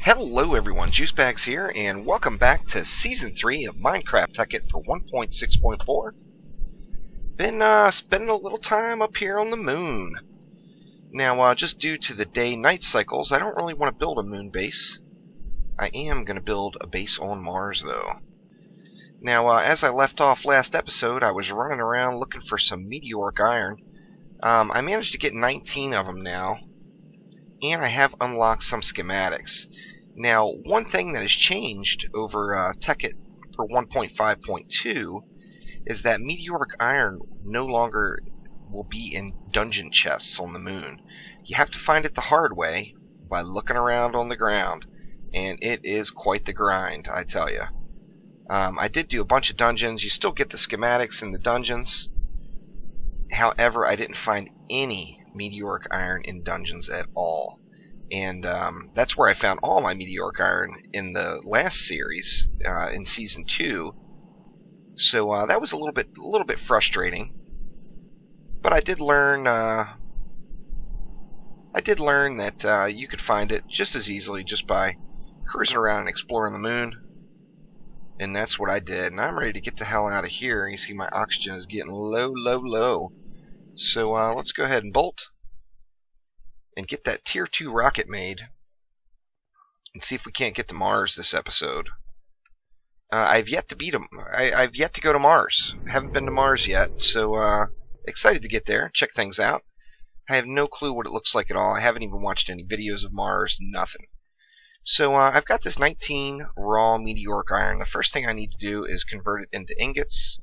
Hello everyone, Juicebags here, and welcome back to Season 3 of Minecraft Tekkit for 1.6.4. Been spending a little time up here on the moon. Now, just due to the day-night cycles, I don't really want to build a moon base. I am going to build a base on Mars, though. Now, as I left off last episode, I was running around looking for some meteoric iron. I managed to get 19 of them now, and I have unlocked some schematics. Now, one thing that has changed over Tekkit for 1.5.2 is that meteoric iron no longer will be in dungeon chests on the moon. You have to find it the hard way by looking around on the ground, and it is quite the grind, I tell you. I did do a bunch of dungeons. You still get the schematics in the dungeons. However, I didn't find any meteoric iron in dungeons at all. And that's where I found all my meteoric iron in the last series, in Season 2. So that was a little bit frustrating. But I did learn that you could find it just as easily just by cruising around and exploring the moon. And that's what I did. And I'm ready to get the hell out of here. You see my oxygen is getting low. So let's go ahead and bolt and get that Tier 2 rocket made and see if we can't get to Mars this episode. I've yet to go to Mars. Haven't been to Mars yet, so excited to get there, check things out. I have no clue what it looks like at all. I haven't even watched any videos of Mars, nothing. So I've got this 19 raw meteoric iron. The first thing I need to do is convert it into ingots.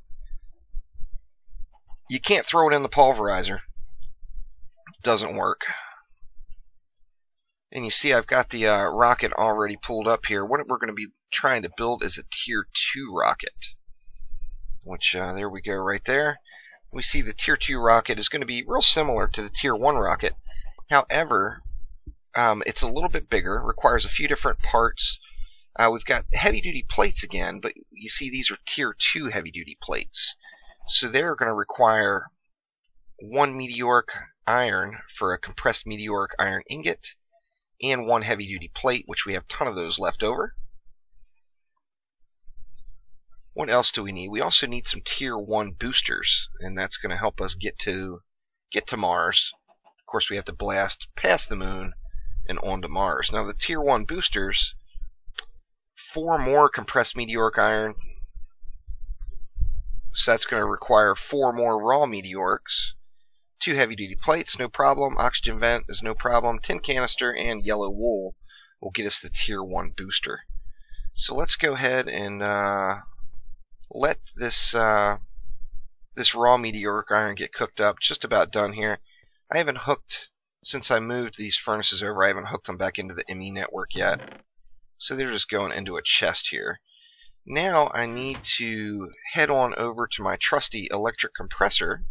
You can't throw it in the pulverizer. It doesn't work. And you see I've got the rocket already pulled up here. What we're going to be trying to build is a Tier 2 rocket. Which, there we go right there. We see the Tier 2 rocket is going to be real similar to the Tier 1 rocket. However, it's a little bit bigger, requires a few different parts. We've got heavy-duty plates again, but you see these are Tier 2 heavy-duty plates. So they're going to require 1 meteoric iron for a compressed meteoric iron ingot, and 1 heavy-duty plate, which we have a ton of those left over. What else do we need? We also need some Tier 1 boosters, and that's going to help us get to Mars. Of course, we have to blast past the moon and onto Mars. Now, the Tier 1 boosters, 4 more compressed meteoric iron, so that's going to require 4 more raw meteorics. 2 heavy-duty plates, no problem. Oxygen vent is no problem. Tin canister and yellow wool will get us the Tier 1 booster. So let's go ahead and let this raw meteoric iron get cooked up. Just about done here. I haven't hooked, since I moved these furnaces over, I haven't hooked them back into the ME network yet. So they're just going into a chest here. Now I need to head on over to my trusty electric compressor.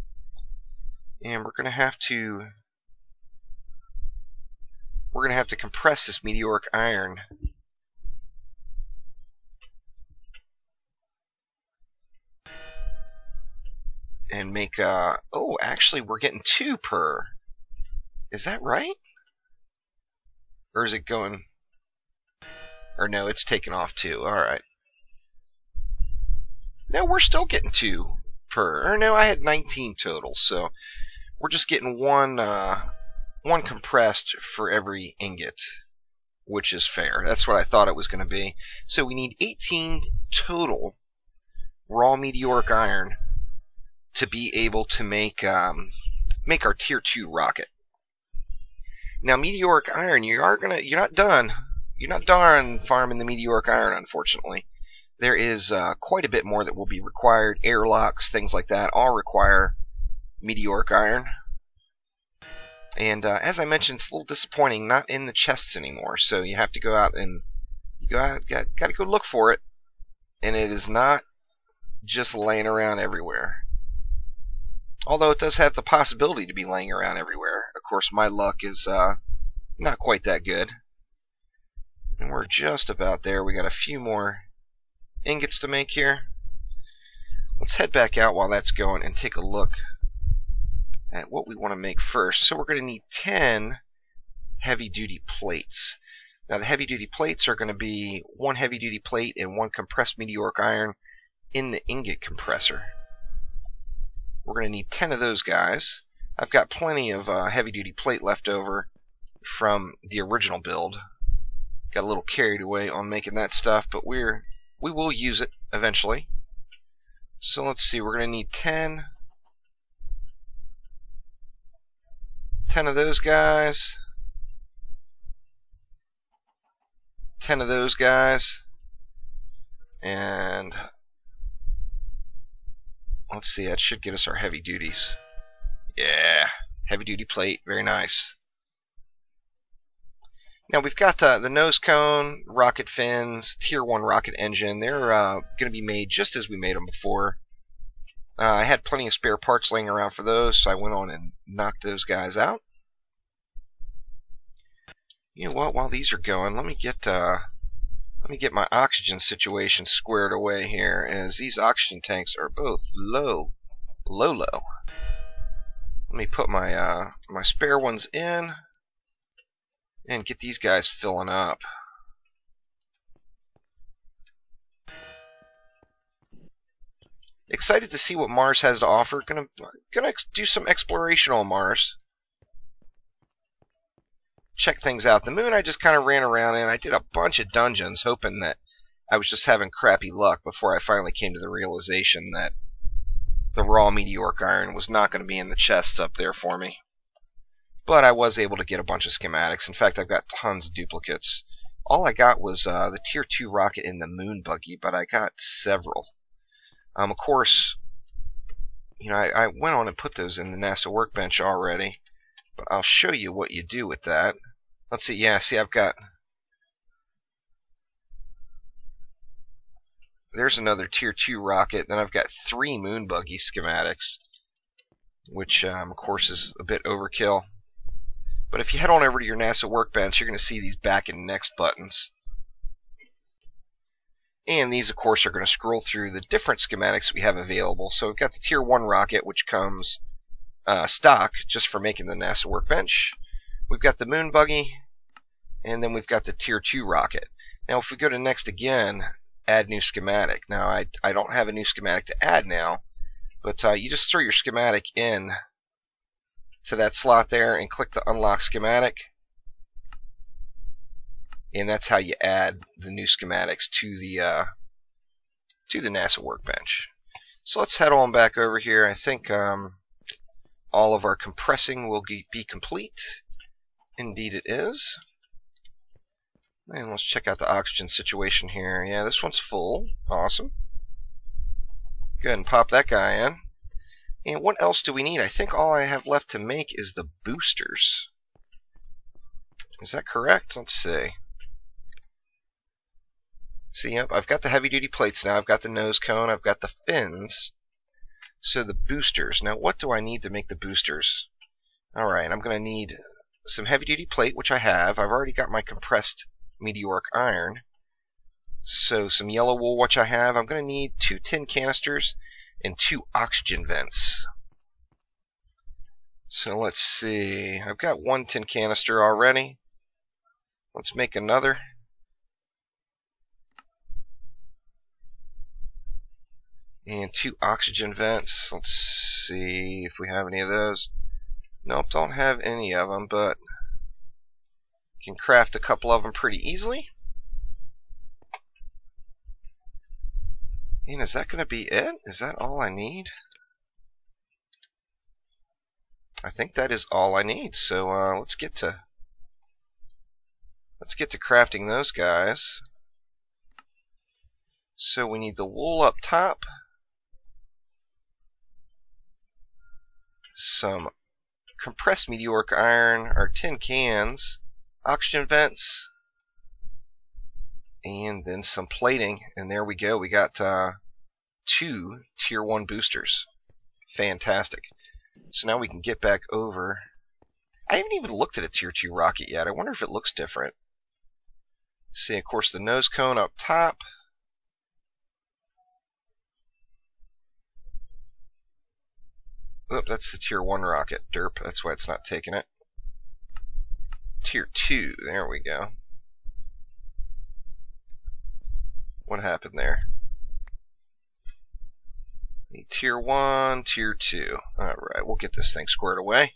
And we're going to have to compress this meteoric iron. And make oh, actually we're getting 2 per. Is that right? Or is it going, or no, it's taken off 2. All right. No, we're still getting 2 per. Or no, I had 19 total, so we're just getting one compressed for every ingot, which is fair. That's what I thought it was going to be. So we need 18 total raw meteoric iron to be able to make our Tier 2 rocket. Now, meteoric iron, you're not done farming the meteoric iron, unfortunately. There is quite a bit more that will be required. Airlocks, things like that, all require meteoric iron. And as I mentioned, it's a little disappointing, not in the chests anymore. So you have to go out and got to go look for it. And it is not just laying around everywhere. Although it does have the possibility to be laying around everywhere. Of course, my luck is not quite that good. And we're just about there. We got a few more ingots to make here. Let's head back out while that's going and take a look at what we want to make first. So we're going to need 10 heavy-duty plates. Now the heavy-duty plates are going to be 1 heavy-duty plate and 1 compressed meteoric iron in the ingot compressor. We're going to need 10 of those guys. I've got plenty of heavy-duty plate left over from the original build. Got a little carried away on making that stuff, but we will use it eventually. So let's see, we're going to need 10 of those guys, 10 of those guys, and let's see, that should get us our heavy duties. Yeah, heavy duty plate, very nice. Now we've got the nose cone, rocket fins, tier 1 rocket engine. They're going to be made just as we made them before. I had plenty of spare parts laying around for those, so I went on and knocked those guys out. You know what? While these are going, let me get my oxygen situation squared away here, as these oxygen tanks are both low. Let me put my my spare ones in and get these guys filling up. Excited to see what Mars has to offer. Gonna do some exploration on Mars. Check things out. The moon I just kind of ran around in. I did a bunch of dungeons hoping that I was just having crappy luck before I finally came to the realization that the raw meteoric iron was not going to be in the chests up there for me. But I was able to get a bunch of schematics. In fact, I've got tons of duplicates. All I got was the tier 2 rocket in the moon buggy, but I got several. Of course, you know, I went on and put those in the NASA workbench already, but I'll show you what you do with that. Let's see, yeah, see, I've got... There's another tier 2 rocket, then I've got 3 moon buggy schematics, which, of course, is a bit overkill. But if you head on over to your NASA workbench, you're going to see these back and next buttons. And these, of course, are going to scroll through the different schematics we have available. So we've got the tier 1 rocket, which comes stock just for making the NASA workbench. We've got the moon buggy, and then we've got the tier 2 rocket. Now, if we go to next again, add new schematic. Now, I don't have a new schematic to add now, but you just throw your schematic in to that slot there and click the unlock schematic, and that's how you add the new schematics to the NASA workbench. So let's head on back over here. I think all of our compressing will be complete. Indeed it is. And let's check out the oxygen situation here. Yeah, this one's full. Awesome. Go ahead and pop that guy in. And what else do we need? I think all I have left to make is the boosters. Is that correct? Let's see. See, yep, I've got the heavy-duty plates now. I've got the nose cone. I've got the fins. So the boosters. Now, what do I need to make the boosters? Alright, I'm going to need some heavy-duty plate, which I have. I've already got my compressed meteoric iron. So some yellow wool, which I have. I'm going to need 2 tin canisters and 2 oxygen vents. So let's see. I've got 1 tin canister already. Let's make another. And 2 oxygen vents. Let's see if we have any of those. Nope, don't have any of them, but can craft a couple of them pretty easily. And is that going to be it? Is that all I need? I think that is all I need. So let's get to crafting those guys. So we need the wool up top, some compressed meteoric iron, our tin cans, oxygen vents, and then some plating, and there we go. We got 2 tier 1 boosters. Fantastic. So now we can get back over. I haven't even looked at a tier 2 rocket yet. I wonder if it looks different. See, of course, the nose cone up top. Oop, that's the tier 1 rocket. Derp, that's why it's not taking it. Tier 2, there we go. What happened there? Tier 1, Tier 2. Alright, we'll get this thing squared away.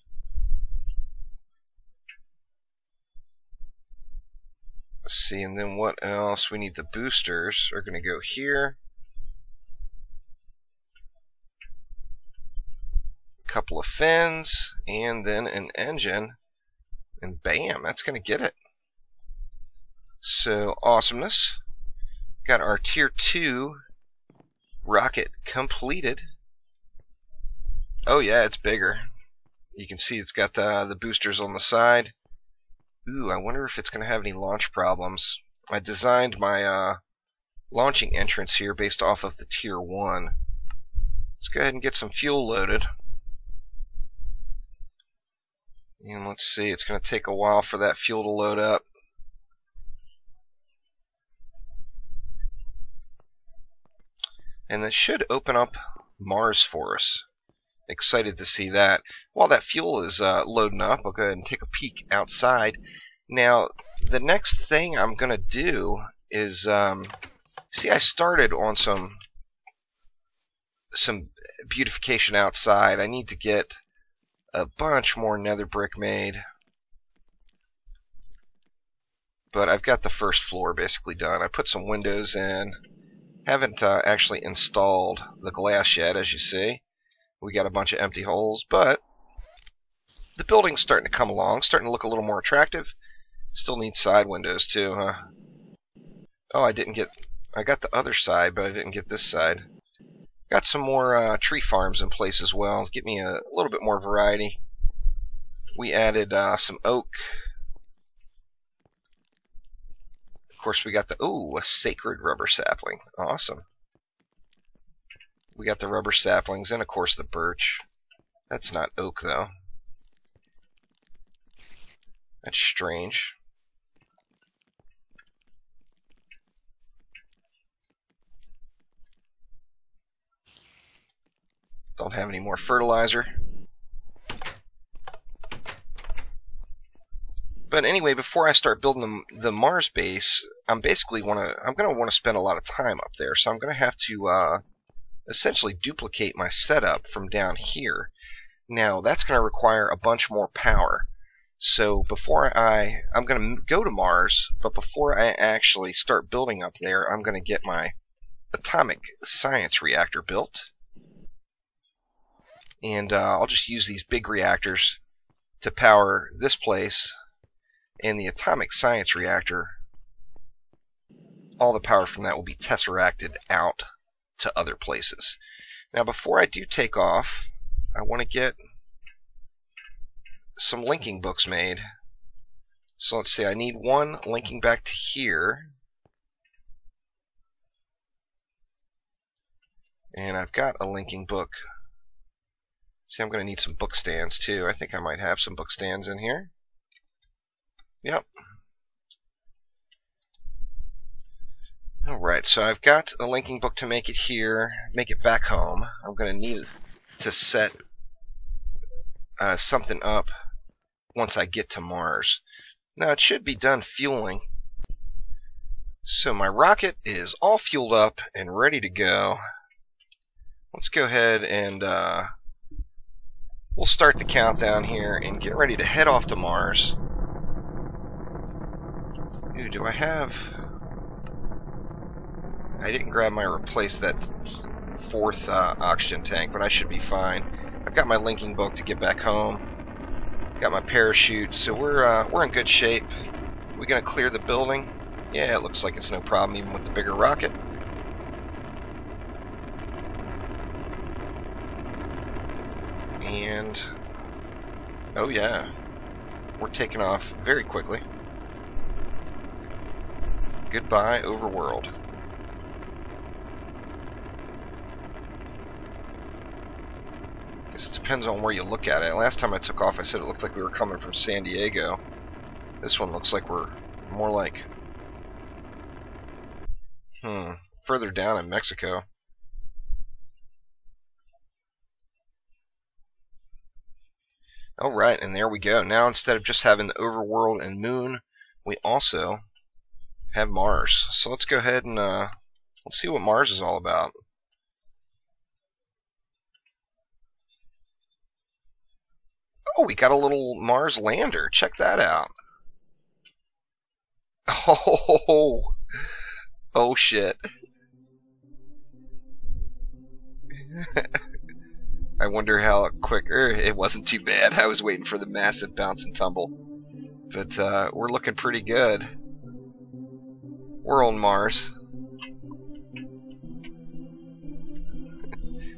Let's see, and then what else? We need the boosters are going to go here. A couple of fins, and then an engine. And bam, that's going to get it. So, awesomeness. Got our Tier 2 rocket completed. Oh yeah, it's bigger. You can see it's got the boosters on the side. Ooh, I wonder if it's going to have any launch problems. I designed my launching entrance here based off of the Tier 1. Let's go ahead and get some fuel loaded. And let's see, it's going to take a while for that fuel to load up. And this should open up Mars for us. Excited to see that. While that fuel is loading up, I'll go ahead and take a peek outside. Now, the next thing I'm going to do is, see, I started on some beautification outside. I need to get a bunch more nether brick made. But I've got the first floor basically done. I put some windows in. Haven't actually installed the glass yet, as you see. We got a bunch of empty holes, but the building's starting to come along, starting to look a little more attractive. Still need side windows too, huh? Oh, I got the other side, but I didn't get this side. Got some more tree farms in place as well. Get me a little bit more variety. We added some oak. Of course, we got a sacred rubber sapling. Awesome. We got the rubber saplings and, of course, the birch. That's not oak, though. That's strange. Don't have any more fertilizer. But anyway, before I start building the Mars base, I'm going to want to spend a lot of time up there. So I'm going to have to essentially duplicate my setup from down here. Now, that's going to require a bunch more power. So before I'm going to go to Mars, but before I actually start building up there, I'm going to get my atomic science reactor built. And I'll just use these big reactors to power this place. And the atomic science reactor, all the power from that will be tesseracted out to other places. Now, before I do take off, I want to get some linking books made. So let's see, I need one linking back to here. And I've got a linking book. See, I'm going to need some book stands too. I think I might have some book stands in here. Yep. Alright, so I've got a linking book to make it here, make it back home. I'm going to need to set something up once I get to Mars. Now, it should be done fueling. So my rocket is all fueled up and ready to go. Let's go ahead and we'll start the countdown here and get ready to head off to Mars. Ooh, do I have... I didn't grab replace that fourth oxygen tank, but I should be fine. I've got my linking book to get back home. Got my parachute, so we're in good shape. We gonna clear the building? Yeah, it looks like it's no problem even with the bigger rocket. And oh yeah, we're taking off very quickly. Goodbye, overworld. Guess it depends on where you look at it. Last time I took off, I said it looked like we were coming from San Diego. This one looks like we're more like further down in Mexico. Alright, and there we go. Now, instead of just having the overworld and moon, we also have Mars. So let's go ahead and Let's see what Mars is all about. Oh, we got a little Mars lander. Check that out. Oh, oh shit. I wonder how quick. It wasn't too bad. I was waiting for the massive bounce and tumble. But we're looking pretty good. We're on Mars.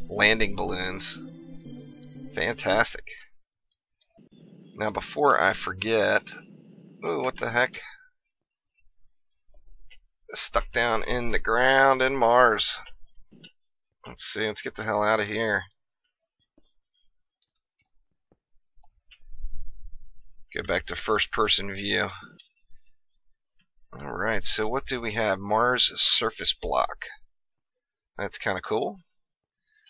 Landing balloons. Fantastic. Now, before I forget... Ooh, what the heck? Stuck down in the ground in Mars. Let's see, let's get the hell out of here. Go back to first-person view. Alright, so what do we have? Mars surface block. That's kind of cool.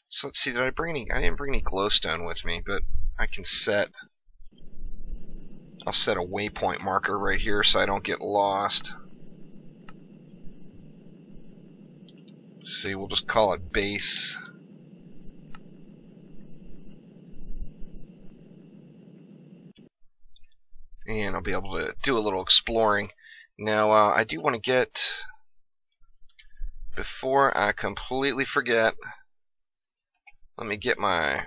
So let's see, did I bring any... I didn't bring any glowstone with me, but I can set... I'll set a waypoint marker right here so I don't get lost. Let's see, we'll just call it base. And I'll be able to do a little exploring. Now, I do want to get, before I completely forget, let me get my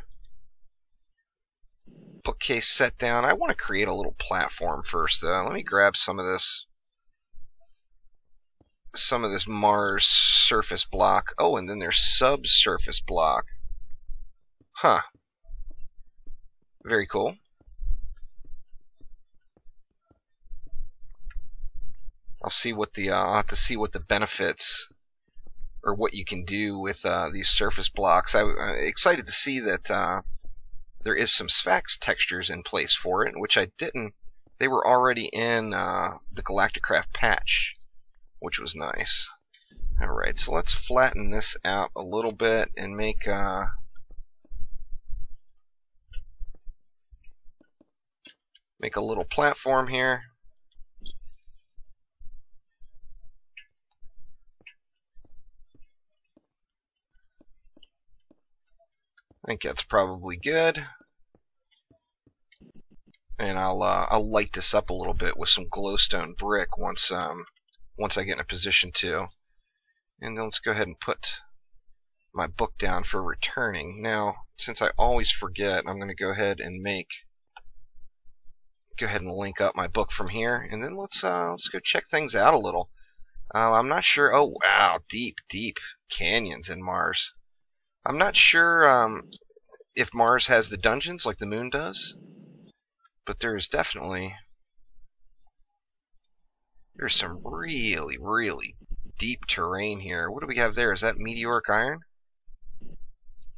bookcase set down. I want to create a little platform first, though. Let me grab some of this Mars surface block. Oh, and then there's subsurface block. Huh. Very cool. I'll have to see what the benefits or what you can do with these surface blocks. I'm excited to see that there is some Sphax textures in place for it, which I didn't. They were already in the Galacticraft patch, which was nice. Alright, so let's flatten this out a little bit and make a little platform here. I think that's probably good. And I'll light this up a little bit with some glowstone brick once I get in a position to. And then let's go ahead and put my book down for returning. Now, since I always forget, I'm going to go ahead and link up my book from here, and then let's go check things out a little. I'm not sure. Oh wow, deep canyons in Mars. I'm not sure if Mars has the dungeons like the Moon does, but there's some really deep terrain here. What do we have there? Is that meteoric iron?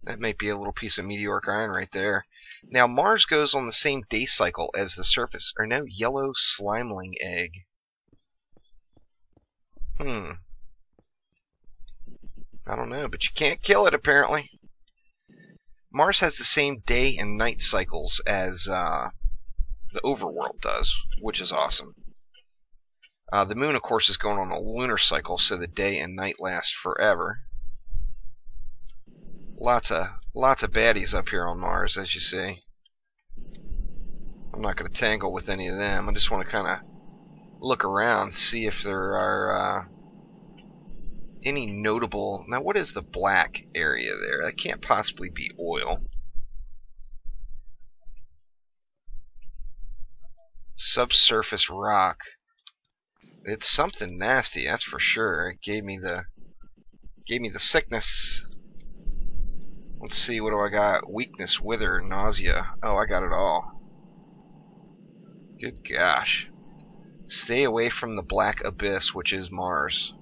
That might be a little piece of meteoric iron right there. Now, Mars goes on the same day cycle as the surface. Or no, yellow slimeling egg. I don't know, but you can't kill it, apparently. Mars has the same day and night cycles as the overworld does, which is awesome. The Moon, of course, is going on a lunar cycle, so the day and night last forever. Lots of baddies up here on Mars, as you see. I'm not going to tangle with any of them. I just want to kind of look around, see if there are any notable... Now, what is the black area there? That can't possibly be oil. Subsurface rock. It's something nasty, that's for sure. It gave me the sickness. Let's see, what do I got? Weakness, wither, nausea. Oh, I got it all. Good gosh. Stay away from the black abyss, which is Mars.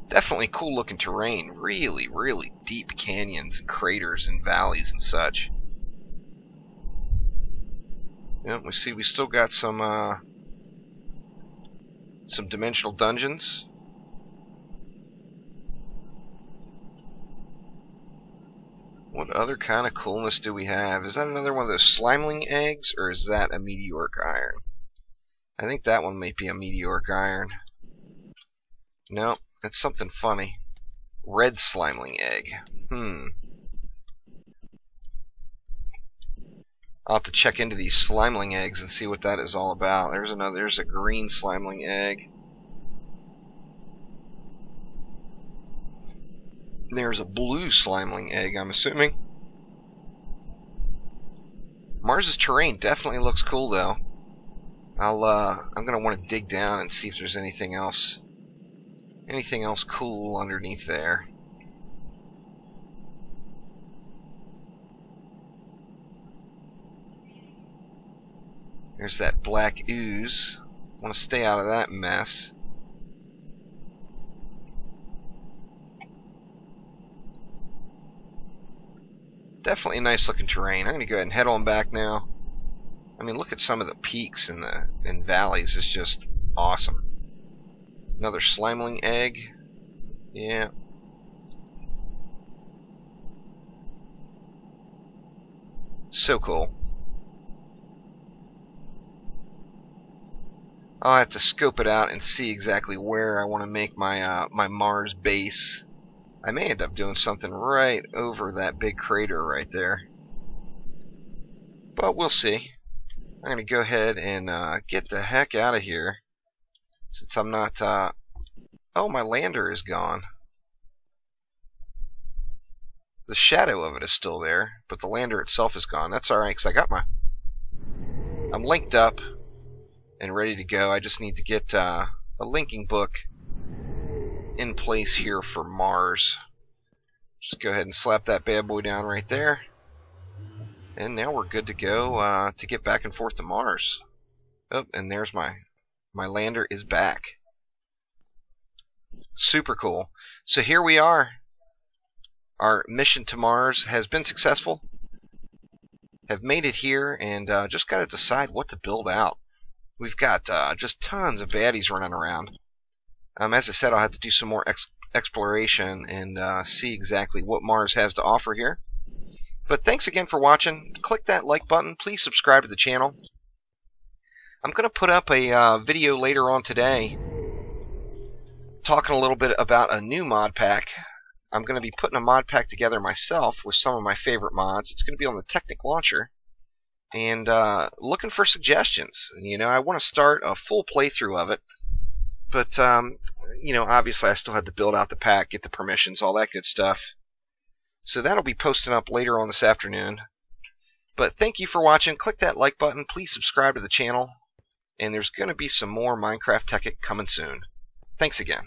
Definitely cool looking terrain. Really deep canyons and craters and valleys and such. Yep, we see we still got some dimensional dungeons. What other kind of coolness do we have? Is that another one of those slimeling eggs, or is that a meteoric iron? I think that one might be a meteoric iron. No, it's something funny. Red slimeling egg. I'll have to check into these slimeling eggs and see what that is all about. There's a green slimeling egg. There's a blue slimeling egg, I'm assuming. Mars's terrain definitely looks cool, though. I'm gonna want to dig down and see if there's anything else cool underneath there. There's that black ooze. I want to stay out of that mess. Definitely nice looking terrain. I'm going to go ahead and head on back now. I mean, look at some of the peaks and valleys. It's just awesome. Another slimeling egg. Yeah. So cool. I'll have to scope it out and see exactly where I want to make my my Mars base. I may end up doing something right over that big crater right there. But we'll see. I'm going to go ahead and get the heck out of here. Since I'm not... Oh, my lander is gone. The shadow of it is still there, but the lander itself is gone. That's alright, because I got my... I'm linked up and ready to go. I just need to get a linking book in place here for Mars. Just go ahead and slap that bad boy down right there. And now we're good to go to get back and forth to Mars. Oh, and there's my lander is back. Super cool. So here we are. Our mission to Mars has been successful. Have made it here and just got to decide what to build out. We've got just tons of baddies running around. As I said, I'll have to do some more exploration and see exactly what Mars has to offer here. But thanks again for watching. Click that like button. Please subscribe to the channel. I'm going to put up a video later on today talking a little bit about a new mod pack. I'm going to be putting a mod pack together myself with some of my favorite mods. It's going to be on the Tekkit launcher. And looking for suggestions. You know, I want to start a full playthrough of it. But, you know, obviously I still had to build out the pack, get the permissions, all that good stuff. So that'll be posting up later on this afternoon. But thank you for watching. Click that like button. Please subscribe to the channel. And there's going to be some more Minecraft Tekkit coming soon. Thanks again.